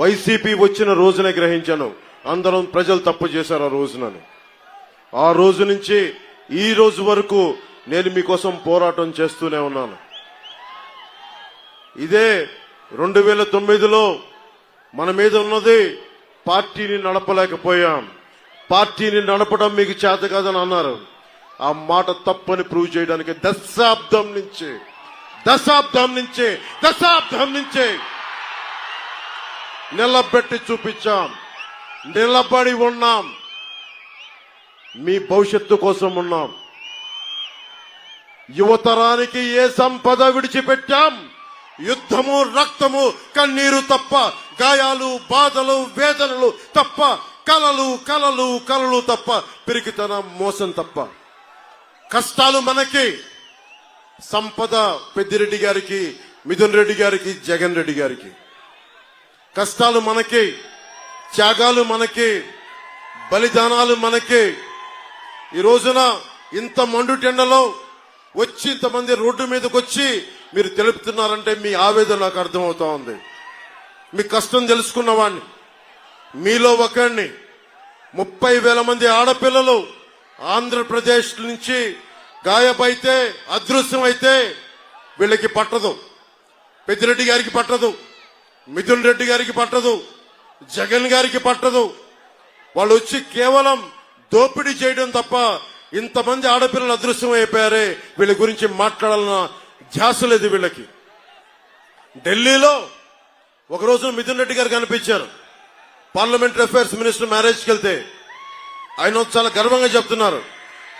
YCP వచ్చిన రోజునే గ్రహించాను, అందరం ప్రజలు తప్పు చేశారు ఆ రోజునని. ఆ రోజు నుంచి ఈ రోజు వరకు నేను మీకోసం పోరాటం చేస్తూనే ఉన్నాను. ఇదే 2009లో మన మీద ఉన్నది పార్టీని నడపలేకపోయాం, పార్టీని నడపడం మీకు చేత కాదని అన్నారు. ఆ మాట తప్పని ప్రూవ్ చేయడానికి దశాబ్దం నుంచి నిలబెట్టి చూపించాం, నిలబడి ఉన్నాం, మీ భవిష్యత్తు కోసం ఉన్నాం. యువతరానికి ఏ సంపద విడిచిపెట్టాం? యుద్ధము, రక్తము, కన్నీరు తప్ప, గాయాలు, బాధలు, వేదనలు తప్ప, కలలు తప్ప, పిరికితనం, మోసం తప్ప. కష్టాలు మనకి, సంపద పెద్దిరెడ్డి గారికి, మిథున్ రెడ్డి గారికి, జగన్ రెడ్డి గారికి. కష్టాలు మనకి, త్యాగాలు మనకి, బలిదానాలు మనకి. ఈ రోజున ఇంత మండుటెండలో వచ్చి ఇంతమంది రోడ్డు మీదకి వచ్చి మీరు తెలుపుతున్నారంటే మీ ఆవేదన నాకు అర్థమవుతా ఉంది. మీ కష్టం తెలుసుకున్నవాడిని, మీలో ఒకరిని. 30,000 మంది ఆడపిల్లలు ఆంధ్రప్రదేశ్ నుంచి గాయపైతే, అదృశ్యమైతే వీళ్ళకి పట్టదు. పెద్దిరెడ్డి గారికి పట్టదు, మిథున్ రెడ్డి గారికి పట్టదు, జగన్ గారికి పట్టదు. వాళ్ళు వచ్చి కేవలం దోపిడీ చేయడం తప్ప ఇంతమంది ఆడపిల్లలు అదృశ్యం అయిపోయారే, వీళ్ళ గురించి మాట్లాడాలన్న ధ్యాస లేదు వీళ్ళకి. ఢిల్లీలో ఒక రోజు మిథున్ రెడ్డి గారు కనిపించారు, పార్లమెంటరీ అఫైర్స్ మినిస్టర్ మ్యారేజ్కి వెళ్తే. ఆయన చాలా గర్వంగా చెప్తున్నారు,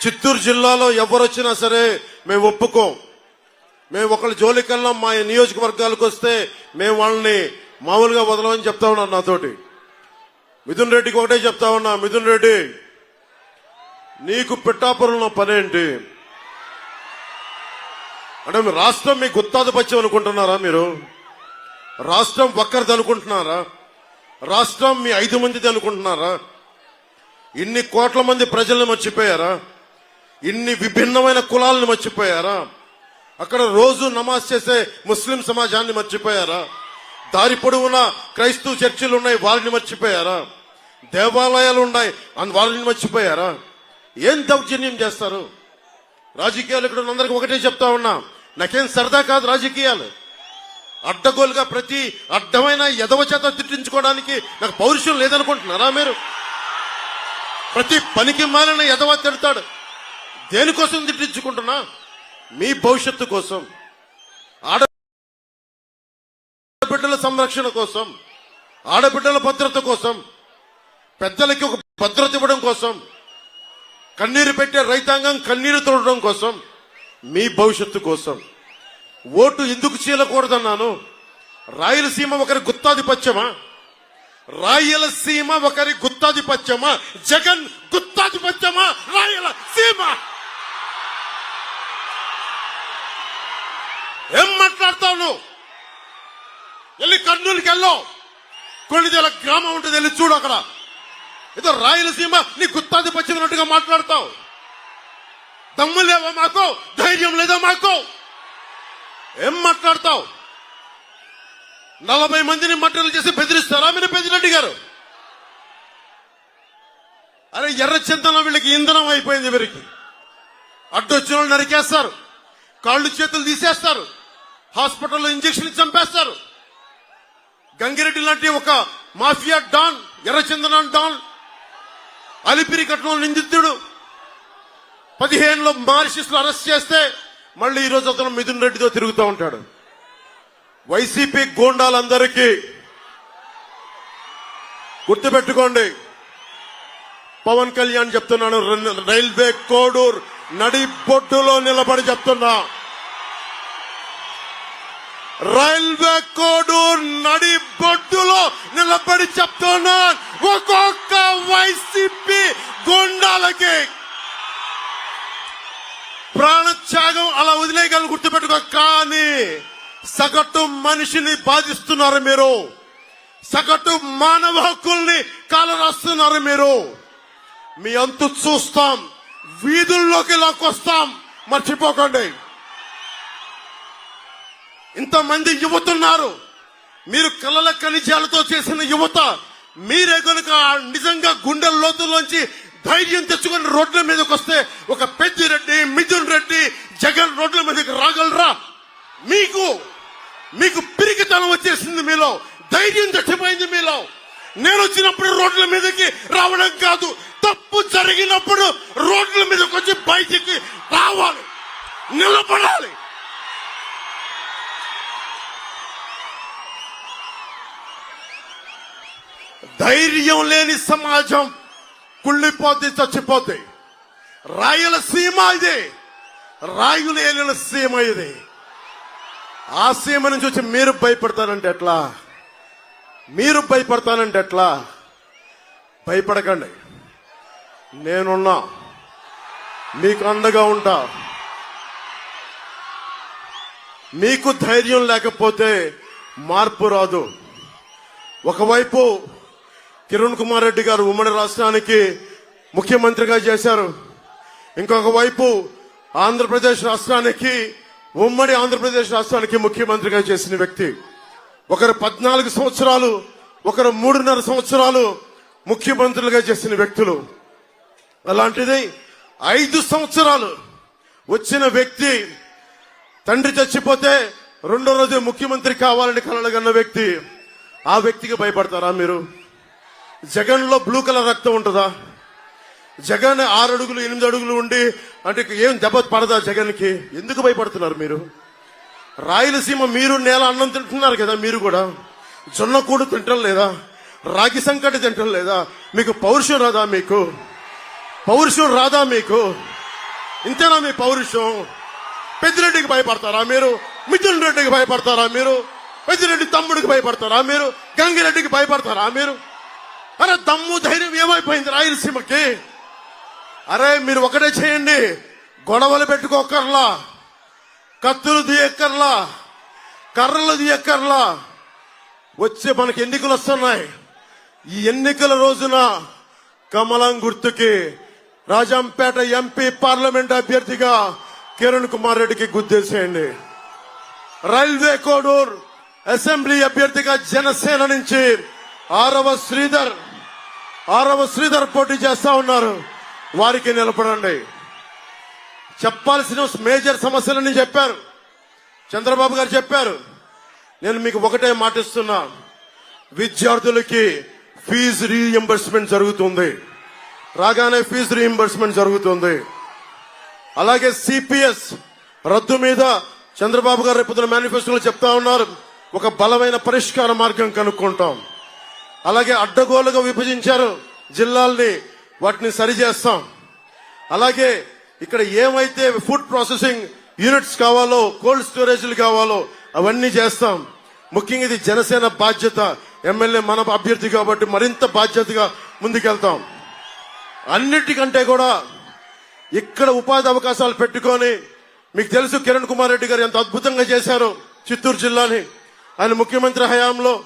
చిత్తూరు జిల్లాలో ఎవరు వచ్చినా సరే మేము ఒప్పుకోం, మేము ఒకళ్ళ జోలికల్లా మా నియోజకవర్గాలకు వస్తే మేము వాళ్ళని మామూలుగా వదలమని చెప్తా ఉన్నారు నాతోటి. మిథున్ రెడ్డికి ఒకటే చెప్తా ఉన్నా, మిథున్ రెడ్డి నీకు పిఠాపురంలో పనేంటి అంటే, రాష్ట్రం మీ గుత్తాధిపత్యం అనుకుంటున్నారా? మీరు రాష్ట్రం ఒక్కరిది అనుకుంటున్నారా? రాష్ట్రం మీ 5 మందిది అనుకుంటున్నారా? ఇన్ని కోట్ల మంది ప్రజల్ని మర్చిపోయారా? ఇన్ని విభిన్నమైన కులాలను మర్చిపోయారా? అక్కడ రోజు నమాజ్ చేసే ముస్లిం సమాజాన్ని మర్చిపోయారా? దారి పొడవునా క్రైస్తవ చర్చిలు ఉన్నాయి, వారిని మర్చిపోయారా? దేవాలయాలు ఉన్నాయి, వారిని మర్చిపోయారా? ఏం దౌర్జన్యం చేస్తారు? రాజకీయాలు ఇక్కడ అందరికి ఒకటే చెప్తా ఉన్నా, నాకేం సరదా కాదు రాజకీయాలు. అడ్డగోలుగా ప్రతి అడ్డమైన ఎదవ చేత తిట్టించుకోవడానికి నాకు పౌరుషం లేదనుకుంటున్నారా మీరు? ప్రతి పనికి మాలిన ఎదవ తిడతాడు. దేనికోసం తిట్టించుకుంటున్నా? మీ భవిష్యత్తు కోసం, ఆడబిడ్డల సంరక్షణ కోసం, ఆడబిడ్డల భద్రత కోసం, పెద్దలకి ఒక భద్రత ఇవ్వడం కోసం, కన్నీరు పెట్టే రైతాంగం కన్నీరు తోడడం కోసం, మీ భవిష్యత్తు కోసం. ఓటు ఎందుకు చీలకూడదన్నాను? రాయలసీమ ఒకరి గుత్తాధిపత్యమా? రాయలసీమ ఒకరి గుత్తాధిపత్యమా? జగన్ గుత్తాధిపత్యమా? రాయలసీమ ఏం మాట్లాడతావు నువ్వు? వెళ్ళి కర్నూలుకి వెళ్ళో, కొన్నిదేల గ్రామం ఉంటుంది, వెళ్ళి చూడు. అక్కడ ఏదో రాయలసీమ నీ గుత్తాధిపత్యం అన్నట్టుగా మాట్లాడతావు. దమ్ము లేవా మాకు? ధైర్యం లేదా మాకు? ఏం మాట్లాడతావు? 40 మందిని మట్టలు చేసి బెదిరిస్తారా మీరు? పెద్దిరెడ్డి గారు, అరే ఎర్రచందనం వీళ్ళకి ఇంధనం అయిపోయింది. వీరికి అడ్డొచ్చిన వాళ్ళు నరికేస్తారు, కాళ్ళు చేతులు తీసేస్తారు, హాస్పిటల్లో ఇంజక్షన్ చంపేస్తారు. గంగిరెడ్డి లాంటి ఒక మాఫియా డాన్, ఎర్రచందనం డాన్, అలిపిరి కట్నంలో నిందితుడు 15లో మారిషస్ లో అరెస్ట్ చేస్తే మళ్ళీ ఈ రోజు అతను మిథున్ రెడ్డితో తిరుగుతూ ఉంటాడు. వైసీపీ గూండాలందరికీ గుర్తుపెట్టుకోండి, పవన్ కళ్యాణ్ చెప్తున్నాను, రైల్వే కోడూర్ నడి బొడ్డులో నిలబడి చెప్తున్నా, రైల్వే కోడూర్ నడి బొడ్డులో నిలబడి చెప్తున్నా, ఒక్కొక్క వైసీపీ గుండాలకి ప్రాణత్యాగం అలా వదిలేయగలను, గుర్తుపెట్టుకో. కానీ సగటు మనిషిని బాధిస్తున్నారు మీరు, సగటు మానవ హక్కుల్ని కాలరాస్తున్నారు మీరు. మీ అంతు చూస్తాం, వీధుల్లోకి లాక్కొస్తాం, మర్చిపోకండి. ఇంతమంది యువతున్నారు, మీరు కలల ఖనిజాలతో చేసిన యువత, మీరే కనుక నిజంగా గుండెల లోతుల్లోంచి ధైర్యం తెచ్చుకొని రోడ్ల మీదకి వస్తే ఒక పెద్దిరెడ్డి, మిథున్ రెడ్డి, జగన్ రోడ్ల మీదకి రాగలరా? మీకు పిరికితనం వచ్చేసింది, మీలో ధైర్యం చచ్చిపోయింది. మీలో నేను వచ్చినప్పుడు రోడ్ల మీదకి రావడం కాదు, తప్పు జరిగినప్పుడు రోడ్ల మీదకి వచ్చి బయటికి రావాలి, నిలబడాలి. ధైర్యం లేని సమాజం కుళ్ళిపోతే చచ్చిపోతే. రాయలసీమ ఇది, రాయులేలిన సీమ ఇది. ఆ సీమ నుంచి వచ్చి మీరు భయపడతానంటే ఎట్లా? మీరు భయపడతానంటే ఎట్లా? భయపడకండి, నేనున్నా, మీకు అండగా ఉంటా. మీకు ధైర్యం లేకపోతే మార్పు రాదు. ఒకవైపు కిరణ్ కుమార్ రెడ్డి గారు ఉమ్మడి రాష్ట్రానికి ముఖ్యమంత్రిగా చేశారు, ఇంకొక వైపు ఆంధ్రప్రదేశ్ రాష్ట్రానికి, ఉమ్మడి ఆంధ్రప్రదేశ్ రాష్ట్రానికి ముఖ్యమంత్రిగా చేసిన వ్యక్తి. ఒకరు 14 సంవత్సరాలు, ఒకరు 3.5 సంవత్సరాలు ముఖ్యమంత్రులుగా చేసిన వ్యక్తులు. అలాంటిది 5 సంవత్సరాలు వచ్చిన వ్యక్తి, తండ్రి చచ్చిపోతే రెండో రోజు ముఖ్యమంత్రి కావాలని కలలుగన్న వ్యక్తి. ఆ వ్యక్తికి భయపడతారా మీరు? జగన్ లో బ్లూ కలర్ రక్తం ఉంటుందా? జగన్ 6 అడుగులు 8 అడుగులు ఉండి అంటే ఏం దెబ్బ పడదా జగన్ కి? ఎందుకు భయపడుతున్నారు మీరు? రాయలసీమ మీరు నేల అన్నం తింటున్నారు కదా, మీరు కూడా జొన్న కూడు తింటం లేదా? రాగి సంకటి తింటం లేదా? మీకు పౌరుషం రాదా? మీకు పౌరుషం రాదా? మీకు ఇంతేనా మీ పౌరుషం? పెద్దిరెడ్డికి భయపడతారా మీరు? మిథున్ రెడ్డికి భయపడతారా మీరు? పెద్దిరెడ్డి తమ్ముడికి భయపడతారా మీరు? గంగిరెడ్డికి భయపడతారా మీరు? అరే దమ్ము ధైర్యం ఏమైపోయింది రాయలసీమకి? అరే మీరు ఒకటే చేయండి, గొడవలు పెట్టుకోకర్లా, కత్తులు తీయక్కర్లా, కర్రలు తీయక్కర్లా. వచ్చే మనకి ఎన్నికలు వస్తున్నాయి. ఈ ఎన్నికల రోజున కమలం గుర్తుకి రాజంపేట ఎంపీ పార్లమెంట్ అభ్యర్థిగా కిరణ్ కుమార్ రెడ్డికి గుద్దేసేయండి. రైల్వే కోడూరు అసెంబ్లీ అభ్యర్థిగా జనసేన నుంచి ఆరవ శ్రీధర్ పోటీ చేస్తా ఉన్నారు, వారికి నిలబడండి. చెప్పాల్సిన మేజర్ సమస్యలని చెప్పారు, చంద్రబాబు గారు చెప్పారు. నేను మీకు ఒకటే మాటిస్తున్నా, విద్యార్థులకి ఫీజు రీఎంబర్స్మెంట్ జరుగుతుంది, రాగానే ఫీజు రీఎంబర్స్మెంట్ జరుగుతుంది. అలాగే సిపిఎస్ రద్దు మీద చంద్రబాబు గారు రేపు మేనిఫెస్టోలో చెప్తా ఉన్నారు, ఒక బలమైన పరిష్కార మార్గం కనుక్కుంటాం. అలాగే అడ్డగోలుగా విభజించారు జిల్లాల్ని, వాటిని సరిచేస్తాం. అలాగే ఇక్కడ ఏమైతే ఫుడ్ ప్రాసెసింగ్ యూనిట్స్ కావాలో, కోల్డ్ స్టోరేజ్లు కావాలో అవన్నీ చేస్తాం. ముఖ్యంగా ఇది జనసేన బాధ్యత. ఎమ్మెల్యే మన అభ్యర్థి కాబట్టి మరింత బాధ్యతగా ముందుకెళ్తాం. అన్నిటికంటే కూడా ఇక్కడ ఉపాధి అవకాశాలు పెట్టుకొని, మీకు తెలుసు కిరణ్ కుమార్ రెడ్డి గారు ఎంత అద్భుతంగా చేశారు చిత్తూరు జిల్లాని. ఆయన ముఖ్యమంత్రి హయాంలో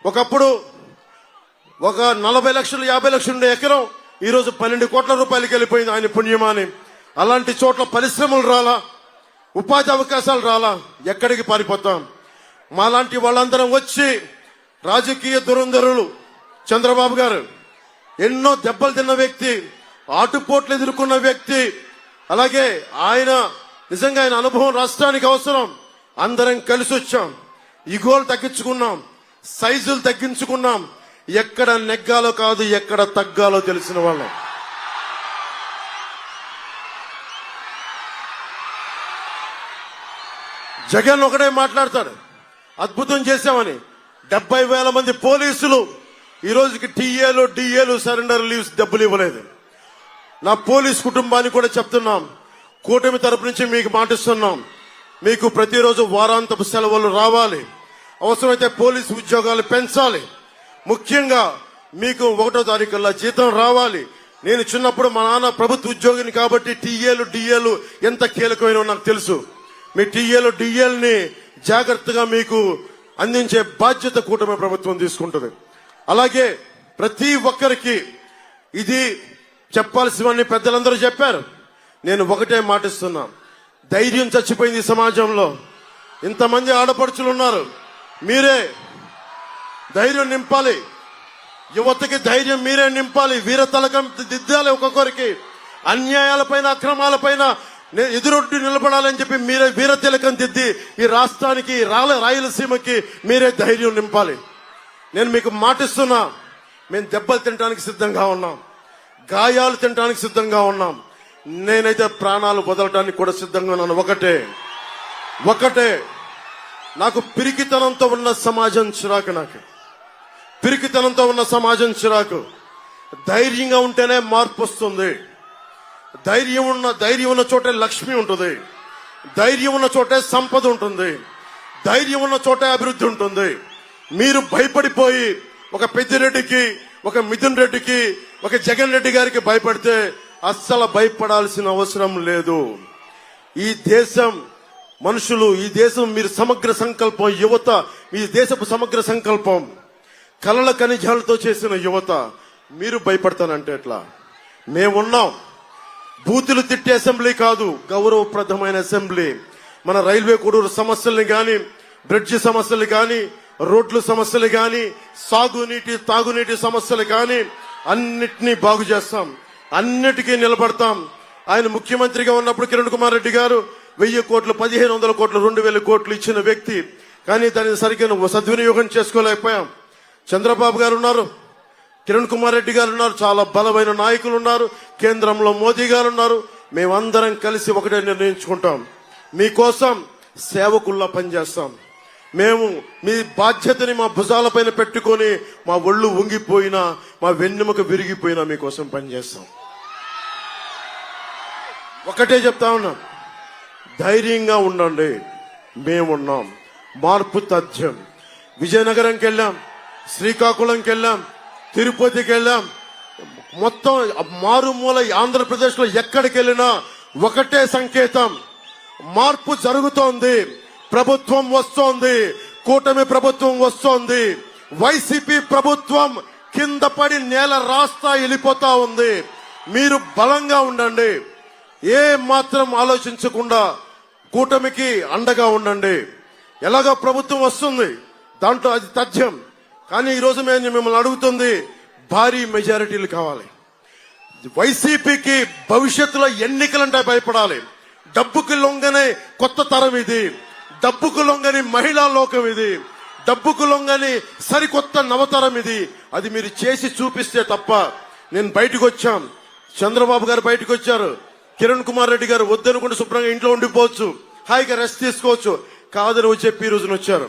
ఒకప్పుడు ఒక 40 లక్షలు 50 లక్షలు ఉండే ఎకరం ఈరోజు 12 కోట్ల రూపాయలకి వెళ్ళిపోయింది ఆయన పుణ్యమాని. అలాంటి చోట్ల పరిశ్రమలు రాలా, ఉపాధి అవకాశాలు రాలా, ఎక్కడికి పారిపోతాం? మాలాంటి వాళ్ళందరం వచ్చి రాజకీయ దురంధరులు చంద్రబాబు గారు ఎన్నో దెబ్బలు తిన్న వ్యక్తి, ఆటుపోట్లు ఎదుర్కొన్న వ్యక్తి. అలాగే ఆయన నిజంగా ఆయన అనుభవం రాష్ట్రానికి అవసరం. అందరం కలిసి వచ్చాం, ఇగోలు తగ్గించుకున్నాం, సైజులు తగ్గించుకున్నాం. ఎక్కడ నెగ్గాలో కాదు, ఎక్కడ తగ్గాలో తెలిసిన వాళ్ళం. జగన్ ఒకటే మాట్లాడతాడు, అద్భుతం చేశామని. 70,000 మంది పోలీసులు ఈ రోజుకి టీఏలు డిఏలు సరెండర్ లీవ్స్ డబ్బులు ఇవ్వలేదు. నా పోలీస్ కుటుంబానికి కూడా చెప్తున్నాం, కూటమి తరపు నుంచి మీకు మాటిస్తున్నాం, మీకు ప్రతిరోజు వారాంతపు సెలవులు రావాలి, అవసరమైతే పోలీసు ఉద్యోగాలు పెంచాలి. ముఖ్యంగా మీకు 1వ తారీఖుల్లో జీతం రావాలి. నేను చిన్నప్పుడు మా నాన్న ప్రభుత్వ ఉద్యోగిని కాబట్టి టీఏలు డిఏలు ఎంత కీలకమైనో నాకు తెలుసు. మీ టీఏలు డిఏల్ని జాగ్రత్తగా మీకు అందించే బాధ్యత కూటమి ప్రభుత్వం తీసుకుంటుంది. అలాగే ప్రతి ఒక్కరికి ఇది చెప్పాల్సినవన్నీ పెద్దలందరూ చెప్పారు. నేను ఒకటే మాటిస్తున్నా, ధైర్యం చచ్చిపోయింది సమాజంలో. ఇంతమంది ఆడపడుచులు ఉన్నారు, మీరే ధైర్యం నింపాలి. యువతకి ధైర్యం మీరే నింపాలి. వీర తలకం దిద్దాలి. ఒక్కొక్కరికి అన్యాయాలపైన అక్రమాలపైన ఎదురొడ్డి నిలబడాలని చెప్పి మీరే వీర తిలకం దిద్ది ఈ రాష్ట్రానికి రాయలసీమకి మీరే ధైర్యం నింపాలి. నేను మీకు మాటిస్తున్నా, మేము దెబ్బలు తినడానికి సిద్ధంగా ఉన్నాం, గాయాలు తినడానికి సిద్ధంగా ఉన్నాం. నేనైతే ప్రాణాలు వదలడానికి కూడా సిద్ధంగా ఉన్నాను. ఒకటే నాకు పిరికితనంతో ఉన్న సమాజం చిరాకు. నాకు పిరికితనంతో ఉన్న సమాజం చిరాకు. ధైర్యంగా ఉంటేనే మార్పు వస్తుంది. ధైర్యం ఉన్న చోటే లక్ష్మి ఉంటుంది. ధైర్యం ఉన్న చోటే సంపద ఉంటుంది. ధైర్యం ఉన్న చోటే అభివృద్ధి ఉంటుంది. మీరు భయపడిపోయి ఒక పెద్దిరెడ్డికి, ఒక మిథున్ రెడ్డికి, ఒక జగన్ రెడ్డి గారికి భయపడితే అస్సలు భయపడాల్సిన అవసరం లేదు. ఈ దేశం మనుషులు, ఈ దేశం మీరు సమగ్ర సంకల్పం, యువత ఈ దేశపు సమగ్ర సంకల్పం, కలల ఖనిజాలతో చేసిన యువత. మీరు భయపడతానంటే ఎట్లా? మేమున్నాం. బూతులు తిట్టే అసెంబ్లీ కాదు, గౌరవప్రదమైన అసెంబ్లీ. మన రైల్వే కొడూరు సమస్యల్ని గాని, బ్రిడ్జి సమస్యలు గాని, రోడ్ల సమస్యలు గాని, సాగునీటి తాగునీటి సమస్యలు గాని అన్నిటినీ బాగు చేస్తాం. అన్నిటికీ నిలబడతాం. ఆయన ముఖ్యమంత్రిగా ఉన్నప్పుడు కిరణ్ కుమార్ రెడ్డి గారు 1000 కోట్లు, 1500 కోట్లు, 2000 కోట్లు ఇచ్చిన వ్యక్తి. కానీ దాన్ని సరిగ్గా సద్వినియోగం చేసుకోలేకపోయాం. చంద్రబాబు గారు ఉన్నారు, కిరణ్ కుమార్ రెడ్డి గారు ఉన్నారు, చాలా బలమైన నాయకులు ఉన్నారు, కేంద్రంలో మోదీ గారు ఉన్నారు. మేమందరం కలిసి ఒకటే నిర్ణయించుకుంటాం, మీకోసం సేవకుల్లా పనిచేస్తాం. మేము మీ బాధ్యతని మా భుజాలపైన పెట్టుకొని మా ఒళ్ళు వంగిపోయినా, మా వెన్నెముక విరిగిపోయినా మీకోసం పనిచేస్తాం. ఒకటే చెప్తా ఉన్నాం, ధైర్యంగా ఉండండి. మేమున్నాం. మార్పు తథ్యం. విజయనగరంకి వెళ్ళాం, శ్రీకాకుళంకి వెళ్ళాం, తిరుపతికి వెళ్ళాం. మొత్తం మారుమూల ఆంధ్రప్రదేశ్ లో ఎక్కడికి వెళ్ళినా ఒకటే సంకేతం, మార్పు జరుగుతోంది. ప్రభుత్వం వస్తోంది, కూటమి ప్రభుత్వం వస్తోంది. వైసీపీ ప్రభుత్వం కింద పడి నేల రాస్తా వెళ్ళిపోతా ఉంది. మీరు బలంగా ఉండండి. ఏ మాత్రం ఆలోచించకుండా కూటమికి అండగా ఉండండి. ఎలాగో ప్రభుత్వం వస్తుంది, దాంట్లో అది తథ్యం. కానీ ఈరోజు మేము మిమ్మల్ని అడుగుతుంది, భారీ మెజారిటీలు కావాలి. వైసీపీకి భవిష్యత్తులో ఎన్నికలంటే భయపడాలి. డబ్బుకి లొంగనే కొత్త తరం ఇది. డబ్బుకు లొంగని మహిళా లోకం ఇది. డబ్బుకు లొంగని సరికొత్త నవతరం ఇది. అది మీరు చేసి చూపిస్తే తప్ప. నేను బయటకు వచ్చాం, చంద్రబాబు గారు బయటకు వచ్చారు, కిరణ్ కుమార్ రెడ్డి గారు వద్దనుకుంటే శుభ్రంగా ఇంట్లో ఉండిపోవచ్చు, హాయిగా రెస్ట్ తీసుకోవచ్చు. కాదని చెప్పి ఈ రోజున వచ్చారు.